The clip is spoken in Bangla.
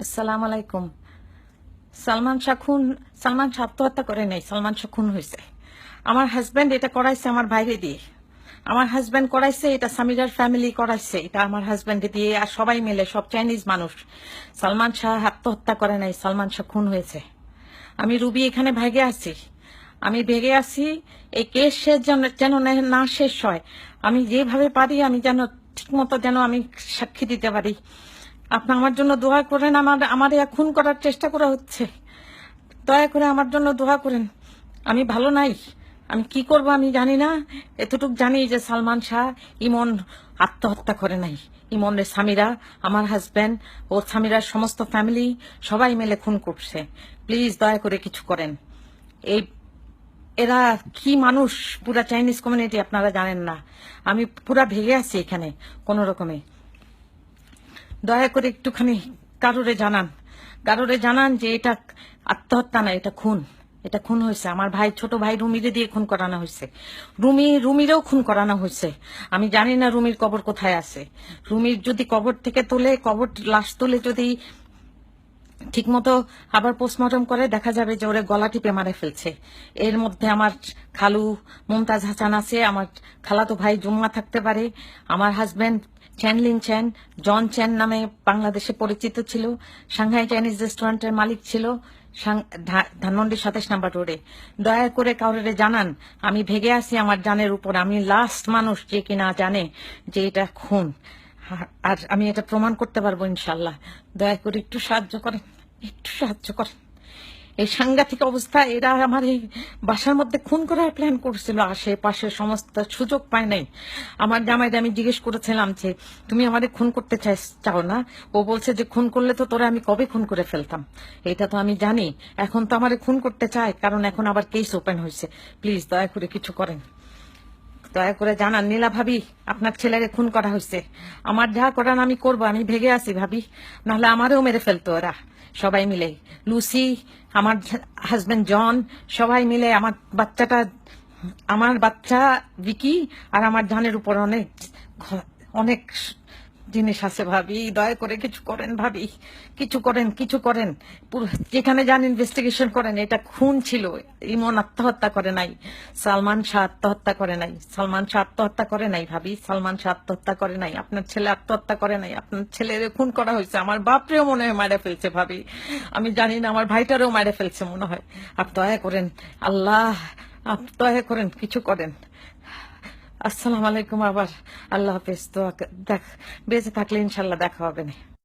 আসসালামু আলাইকুম। সালমান শাহ আত্মহত্যা করে নাই, সালমান শাহ খুন হয়েছে। আমার হাজব্যান্ড এটা করাইছে আমার বাইরে দিয়ে। আমার হাজব্যান্ড করাইছে এটা, সামিরার ফ্যামিলি করাইছে এটা আমার হাজব্যান্ড দিয়ে, আর সবাই মিলে, সব চাইনিজ মানুষ। সালমান শাহ আত্মহত্যা করে নাই, সালমান শাহ খুন হয়েছে। আমি রুবি এখানে ভেগে আছি। এই কেস শেষ যেন না শেষ হয়। আমি যেভাবে পারি আমি যেন ঠিক মতো যেন আমি সাক্ষী দিতে পারি। আপনি আমার জন্য দোয়া করেন। আমার খুন করার চেষ্টা করা হচ্ছে। দয়া করে আমার জন্য দোয়া করেন। আমি ভালো নাই, আমি কি করব আমি জানি না। এতটুকু জানি যে সালমান শাহ ইমন আত্মহত্যা করে নাই। ইমনের স্বামীরা, আমার হাজব্যান্ড ও স্বামীরার সমস্ত ফ্যামিলি সবাই মিলে খুন করছে। প্লিজ দয়া করে কিছু করেন। এই এরা কি মানুষ, পুরা চাইনিজ কমিউনিটি আপনারা জানেন না। আমি পুরা ভেগে আছি এখানে কোনো রকমে। দয়া করে একটুখানি কারোরে জানান যে এটা আত্মহত্যা না, এটা খুন হয়েছে। আমার ভাই, ছোট ভাই রুমিরে দিয়ে খুন করানো হয়েছে। রুমিরেও খুন করানো হয়েছে। আমি জানি না রুমির কবর কোথায় আছে। রুমির যদি কবর থেকে লাশ তুলে যদি ঠিক মতো আবার পোস্টমর্টম করে, দেখা যাবে যে ওরে গলা টিপে মারে ফেলছে। এর মধ্যে আমার খালু মুমতাজ হাসান আছে, আমার খালাতো ভাই জুম্মা থাকতে পারে, আমার হাজবেন্ড চ্যানলিন চ্যান, জন চ্যান নামে বাংলাদেশে পরিচিত ছিল, সাংহাই চাইনিজ রেস্টুরেন্টের মালিক ছিল ধানমন্ডি 27 নম্বর রোডে। দয়া করে কাউরে জানান আমি ভেগে আছি আমার জানের উপর। আমি লাস্ট মানুষ যে কিনা জানে যে এটা খুন, আর আমি এটা প্রমাণ করতে পারবো ইনশাল্লাহ। দয়া করে একটু সাহায্য করেন। এই সাংঘাতিক অবস্থা, এরা আমার এই বাসার মধ্যে খুন করার প্ল্যান করছিল। আশেপাশে সমস্ত সুযোগ পায় নাই। আমার জামাইকে আমি জিজ্ঞেস করেছিলাম যে তুমি আমাদের খুন করতে চাও না? ও বলছে যে খুন করলে তো তোরা আমি কবে খুন করে ফেলতাম। এটা তো আমি জানি। এখন তো আমারে খুন করতে চায়, কারণ এখন আবার কেস ওপেন হয়েছে। প্লিজ দয়া করে কিছু করেন। দয়া করে জানান নীলা ভাবি, আপনার ছেলেকে খুন করা হয়েছে। আমার যা করার আমি করবো, আমি ভেগে আছি ভাবি, নাহলে আমারেও মেরে ফেলতো ওরা সবাই মিলে। লুসি, আমার হাজবেন্ড জন, সবাই মিলে আমার বাচ্চা ভিকি আর আমার জানের উপর অনেক অনেক জিনিস আছে ভাবি। দয়া করে কিছু করেন ভাবি, কিছু করেন। যেখানে যান ইনভেস্টিগেশন করেন। এটা খুন ছিল। ইমন আত্মহত্যা করে নাই, সালমান শাহ আত্মহত্যা করে নাই। ভাবি, সালমান শাহ আত্মহত্যা করে নাই, আপনার ছেলে আত্মহত্যা করে নাই। আপনার ছেলের খুন করা হয়েছে। আমার বাপরেও মনে হয় মারে ফেলছে ভাবি, আমি জানি না। আমার ভাইটারেও মারে ফেলছে মনে হয়। আপনি দয়া করেন, আল্লাহ দয়া করেন, কিছু করেন। আসসালামু আলাইকুম। আবার আল্লাহ হাফেজ। তো বেঁচে থাকলে ইনশাল্লাহ দেখা হবে না।